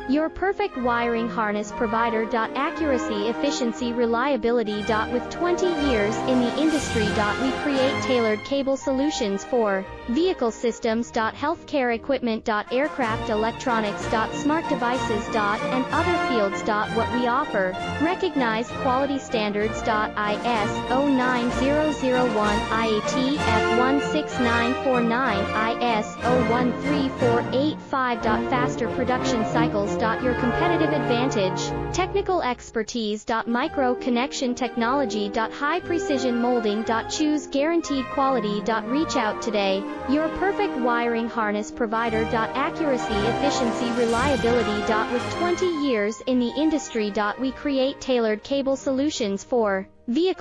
Your perfect wiring harness provider. Accuracy, efficiency, reliability. With 20 years in the industry. We create tailored cable solutions for vehicle systems. Healthcare equipment. Aircraft electronics. Smart devices. And other fields. What we offer: recognized quality standards. ISO 9001, IATF 16949, ISO 13485. Faster production cycles. Your competitive advantage: technical expertise. Micro connection technology. High precision molding. Choose guaranteed quality. Reach out today. Your perfect wiring harness provider. Accuracy, efficiency, reliability. With 20 years in the industry. We create tailored cable solutions for vehicle